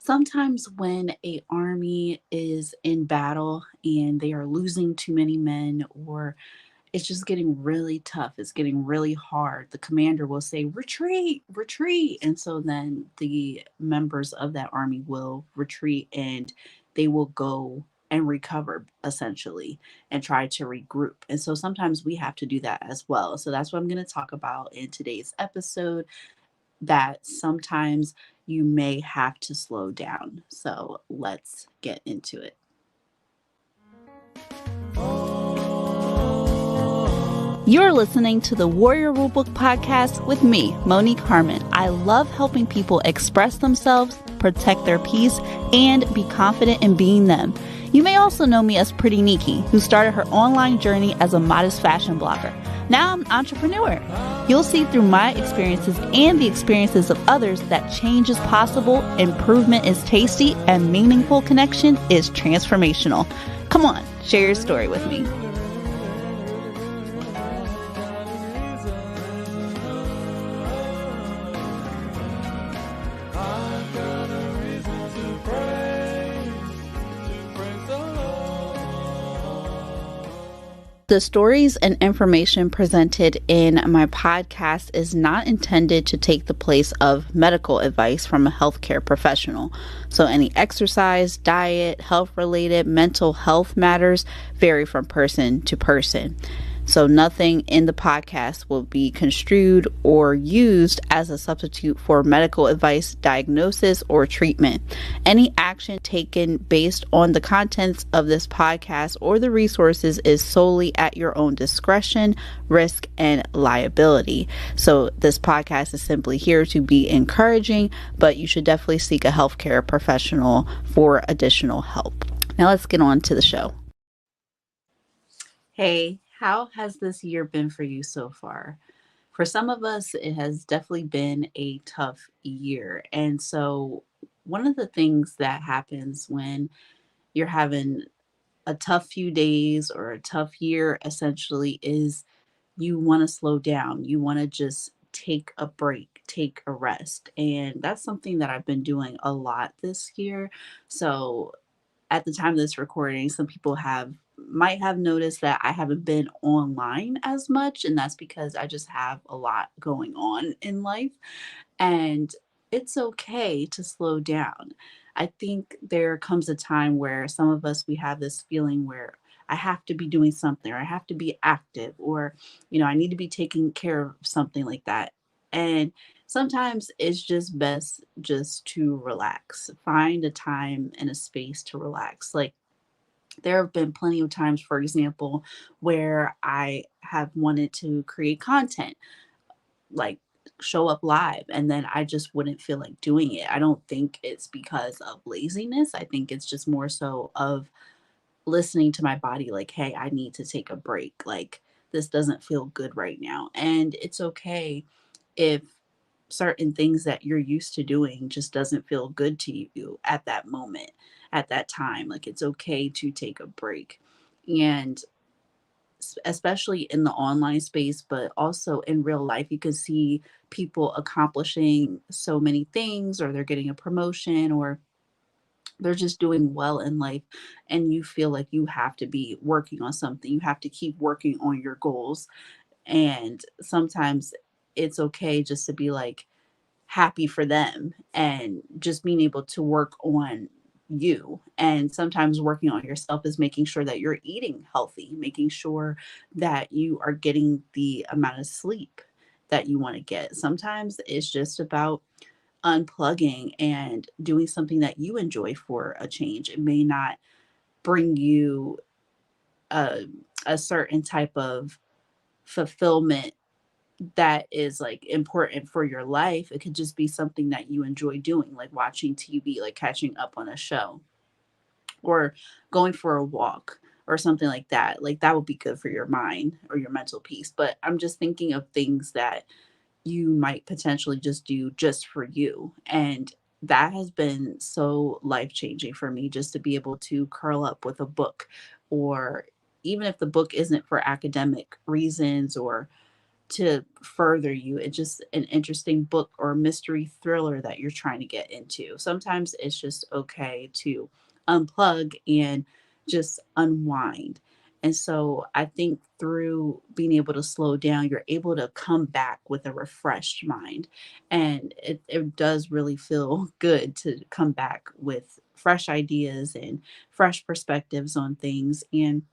Sometimes when a army is in battle and they are losing too many men, or it's just getting really tough, it's getting really hard, the commander will say, retreat, retreat. And so then the members of that army will retreat and they will go and recover essentially and try to regroup. And so sometimes we have to do that as well. So that's what I'm going to talk about in today's episode, that sometimes you may have to slow down. So let's get into it. You're listening to the Warrior Rulebook Podcast with me, Monique Harmon. I love helping people express themselves, protect their peace, and be confident in being them. You may also know me as Pretty Nikki, who started her online journey as a modest fashion blogger. Now I'm an entrepreneur. You'll see through my experiences and the experiences of others that change is possible, improvement is tasty, and meaningful connection is transformational. Come on, share your story with me. The stories and information presented in my podcast is not intended to take the place of medical advice from a healthcare professional. So any exercise, diet, health-related, mental health matters vary from person to person. So nothing in the podcast will be construed or used as a substitute for medical advice, diagnosis, or treatment. Any action taken based on the contents of this podcast or the resources is solely at your own discretion, risk, and liability. So this podcast is simply here to be encouraging, but you should definitely seek a healthcare professional for additional help. Now let's get on to the show. Hey, how has this year been for you so far? For some of us, it has definitely been a tough year. And so, one of the things that happens when you're having a tough few days or a tough year essentially is you want to slow down. You want to just take a break, take a rest. And that's something that I've been doing a lot this year. So, at the time of this recording, some people have might have noticed that I haven't been online as much, and that's because I just have a lot going on in life. And it's okay to slow down. I think there comes a time where some of us we have this feeling where I have to be doing something, or I have to be active, or I need to be taking care of something like that. And sometimes it's just best just to relax. Find a time and a space to relax. Like, there have been plenty of times, for example, where I have wanted to create content, like show up live, and then I just wouldn't feel like doing it. I don't think it's because of laziness. I think it's just more so of listening to my body, like, hey, I need to take a break. Like, this doesn't feel good right now. And it's okay if certain things that you're used to doing just doesn't feel good to you at that moment, at that time. Like, it's okay to take a break. And especially in the online space, but also in real life, you can see people accomplishing so many things, or they're getting a promotion, or they're just doing well in life. And you feel like you have to be working on something, you have to keep working on your goals. And sometimes it's okay just to be like, happy for them, and just being able to work on you. And sometimes working on yourself is making sure that you're eating healthy, making sure that you are getting the amount of sleep that you want to get. Sometimes it's just about unplugging and doing something that you enjoy for a change. It may not bring you a, a certain type of fulfillment that is like important for your life. It could just be something that you enjoy doing, like watching TV, like catching up on a show, or going for a walk, or something like that. Like, that would be good for your mind or your mental peace. But I'm just thinking of things that you might potentially just do just for you. And that has been so life changing for me, just to be able to curl up with a book, or even if the book isn't for academic reasons, or to further you. It's just an interesting book or mystery thriller that you're trying to get into. Sometimes it's just okay to unplug and just unwind. And so I think through being able to slow down, you're able to come back with a refreshed mind. And it does really feel good to come back with fresh ideas and fresh perspectives on things. And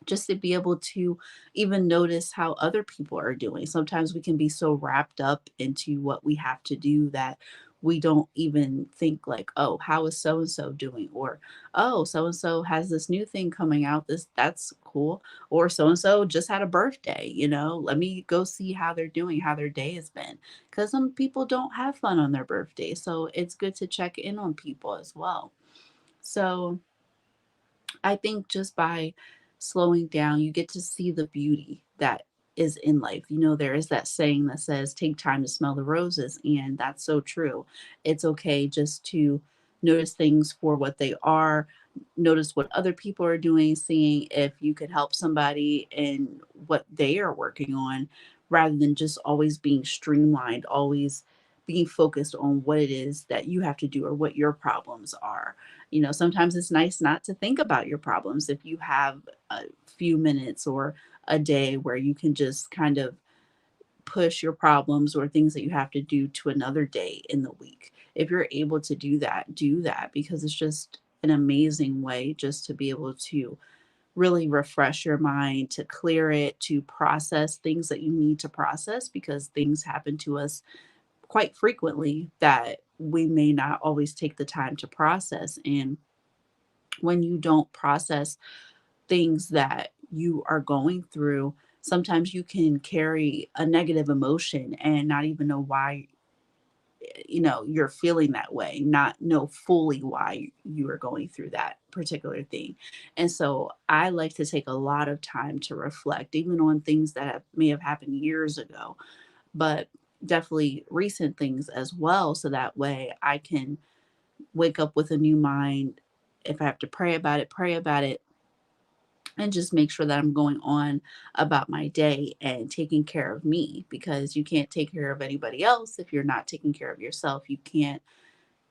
just to be able to even notice how other people are doing. Sometimes we can be so wrapped up into what we have to do that we don't even think like, oh, how is so and so doing? Or, oh, so and so has this new thing coming out. That's cool. Or so and so just had a birthday, Let me go see how they're doing, how their day has been. Because some people don't have fun on their birthday. So it's good to check in on people as well. So I think just by slowing down, you get to see the beauty that is in life. There is that saying that says, take time to smell the roses. And that's so true. It's okay just to notice things for what they are, notice what other people are doing, seeing if you could help somebody in what they are working on, rather than just always being streamlined, always being focused on what it is that you have to do or what your problems are. Sometimes it's nice not to think about your problems if you have a few minutes or a day where you can just kind of push your problems or things that you have to do to another day in the week. If you're able to do that because it's just an amazing way just to be able to really refresh your mind, to clear it, to process things that you need to process because things happen to us quite frequently that we may not always take the time to process. And when you don't process things that you are going through, sometimes you can carry a negative emotion and not even know why you're feeling that way, not know fully why you are going through that particular thing. And so I like to take a lot of time to reflect even on things that may have happened years ago, but definitely recent things as well, so that way I can wake up with a new mind. If I have to pray about it, and just make sure that I'm going on about my day and taking care of me, because you can't take care of anybody else if you're not taking care of yourself. You can't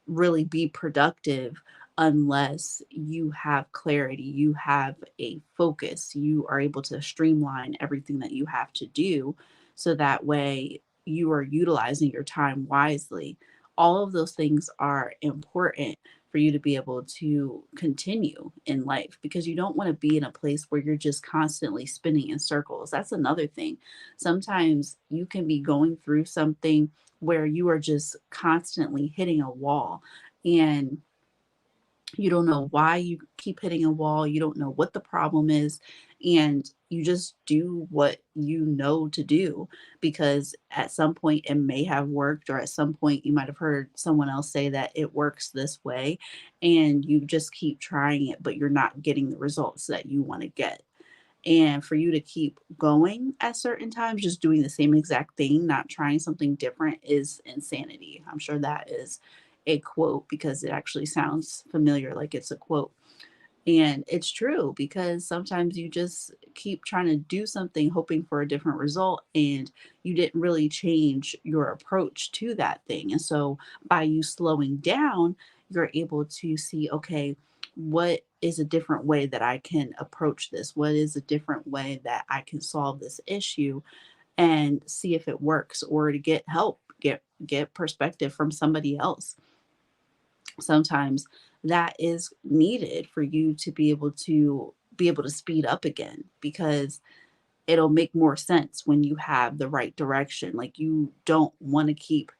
really be productive unless you have clarity, you have a focus, you are able to streamline everything that you have to do so that way you are utilizing your time wisely. All of those things are important for you to be able to continue in life, because you don't want to be in a place where you're just constantly spinning in circles. That's another thing. Sometimes you can be going through something where you are just constantly hitting a wall, and you don't know why you keep hitting a wall. You don't know what the problem is. And you just do what you know to do because at some point it may have worked, or at some point you might have heard someone else say that it works this way. And you just keep trying it, but you're not getting the results that you want to get. And for you to keep going at certain times, just doing the same exact thing, not trying something different, is insanity. I'm sure that is a quote because it actually sounds familiar, like it's a quote. And it's true because sometimes you just keep trying to do something hoping for a different result, and you didn't really change your approach to that thing. And so by you slowing down, you're able to see, okay, what is a different way that I can approach this? What is a different way that I can solve this issue, and see if it works, or to get help, get perspective from somebody else. Sometimes that is needed for you to be able to speed up again, because it'll make more sense when you have the right direction. Like, you don't want to keep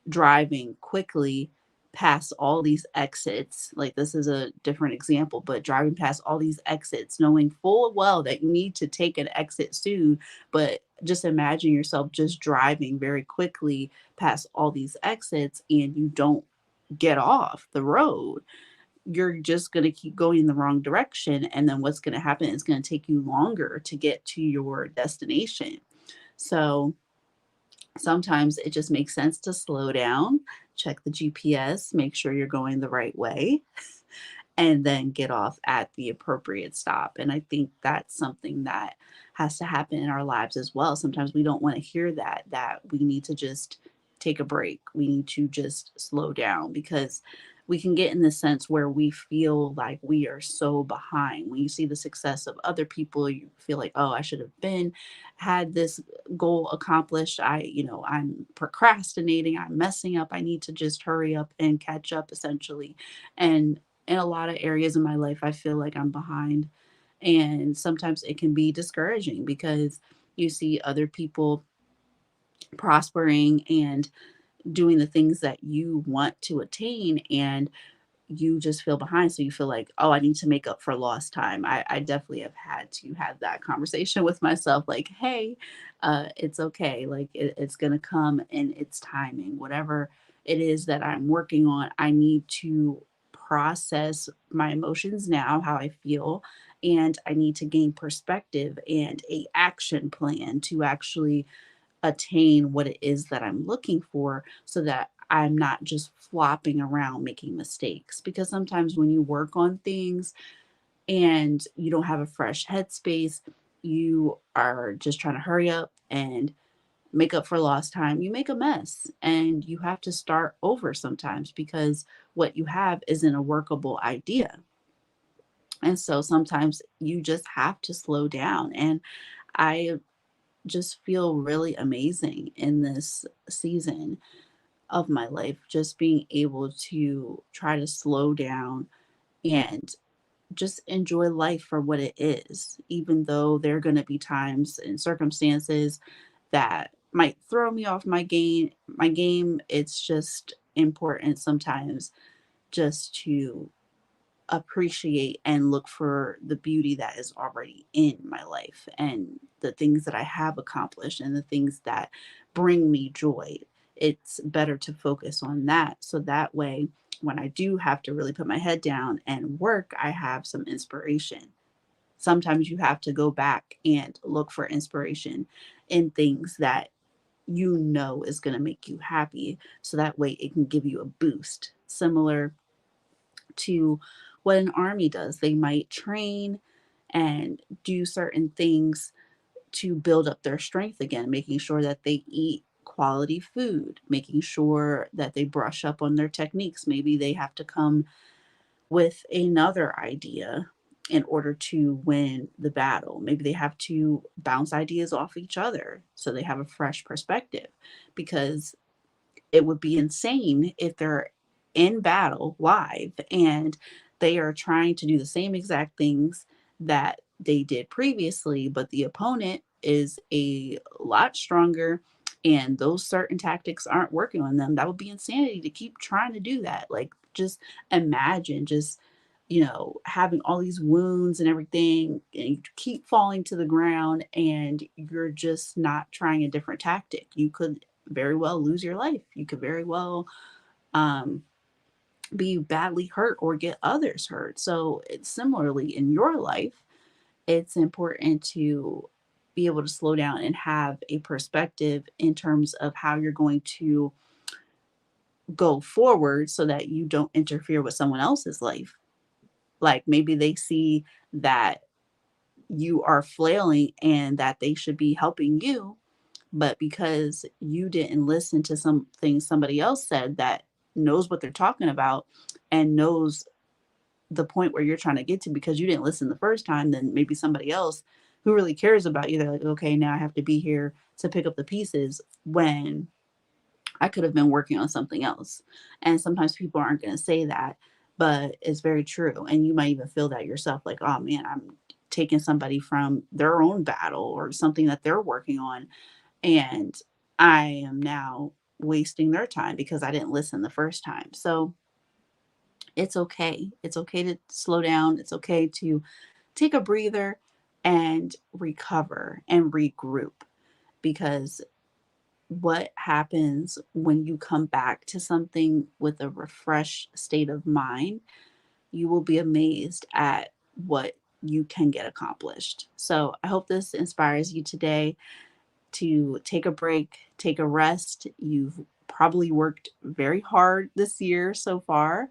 driving quickly past all these exits. Like, this is a different example, but driving past all these exits knowing full well that you need to take an exit soon, but just imagine yourself just driving very quickly past all these exits and you don't get off the road. You're just going to keep going in the wrong direction, and then what's going to happen is going to take you longer to get to your destination. So sometimes it just makes sense to slow down, check the GPS, make sure you're going the right way, and then get off at the appropriate stop. And I think that's something that has to happen in our lives as well. Sometimes we don't want to hear that we need to just take a break. We need to just slow down because we can get in the sense where we feel like we are so behind. When you see the success of other people, you feel like, oh, I should have been had this goal accomplished. I'm procrastinating, I'm messing up. I need to just hurry up and catch up essentially. And in a lot of areas in my life, I feel like I'm behind. And sometimes it can be discouraging because you see other people prospering and doing the things that you want to attain, and you just feel behind. So you feel like, oh, I need to make up for lost time. I definitely have had to have that conversation with myself like, hey, it's okay. Like it's going to come in its timing. Whatever it is that I'm working on, I need to process my emotions now, how I feel, and I need to gain perspective and a action plan to actually attain what it is that I'm looking for so that I'm not just flopping around making mistakes. Because sometimes when you work on things and you don't have a fresh headspace, you are just trying to hurry up and make up for lost time. You make a mess and you have to start over sometimes because what you have isn't a workable idea. And so sometimes you just have to slow down. And I just feel really amazing in this season of my life, just being able to try to slow down and just enjoy life for what it is, even though there are going to be times and circumstances that might throw me off my game. It's just important sometimes just to appreciate and look for the beauty that is already in my life and the things that I have accomplished and the things that bring me joy. It's better to focus on that. So that way, when I do have to really put my head down and work, I have some inspiration. Sometimes you have to go back and look for inspiration in things that you know is going to make you happy. So that way it can give you a boost. Similar to what an army does. They might train and do certain things to build up their strength again, making sure that they eat quality food, making sure that they brush up on their techniques. Maybe they have to come with another idea in order to win the battle. Maybe they have to bounce ideas off each other so they have a fresh perspective because it would be insane if they're in battle live and they are trying to do the same exact things that they did previously, but the opponent is a lot stronger and those certain tactics aren't working on them. That would be insanity to keep trying to do that. Like, just imagine just having all these wounds and everything, and you keep falling to the ground and you're just not trying a different tactic. You could very well lose your life. You could very well um, be badly hurt or get others hurt. So, it's similarly in your life, it's important to be able to slow down and have a perspective in terms of how you're going to go forward so that you don't interfere with someone else's life. Like maybe they see that you are flailing and that they should be helping you, but because you didn't listen to something somebody else said that knows what they're talking about and knows the point where you're trying to get to, because you didn't listen the first time, then maybe somebody else who really cares about you, they're like, okay, now I have to be here to pick up the pieces when I could have been working on something else. And sometimes people aren't going to say that, but it's very true. And you might even feel that yourself, like, oh man, I'm taking somebody from their own battle or something that they're working on, and I am now wasting their time because I didn't listen the first time. So it's okay. It's okay to slow down. It's okay to take a breather and recover and regroup, because what happens when you come back to something with a refreshed state of mind, you will be amazed at what you can get accomplished. So I hope this inspires you today to take a break, take a rest. You've probably worked very hard this year so far.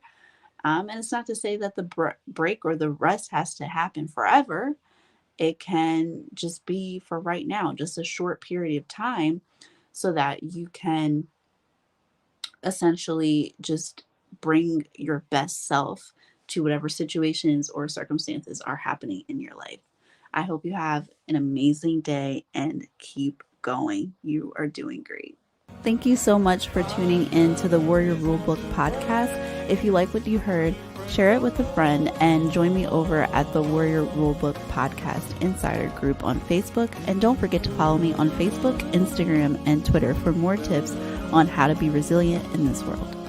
And it's not to say that the break or the rest has to happen forever. It can just be for right now, just a short period of time so that you can essentially just bring your best self to whatever situations or circumstances are happening in your life. I hope you have an amazing day and keep going. You are doing great. Thank you so much for tuning in to the Warrior Rulebook podcast. If you like what you heard, share it with a friend and join me over at the Warrior Rulebook Podcast Insider group on Facebook. And don't forget to follow me on Facebook, Instagram, and Twitter for more tips on how to be resilient in this world.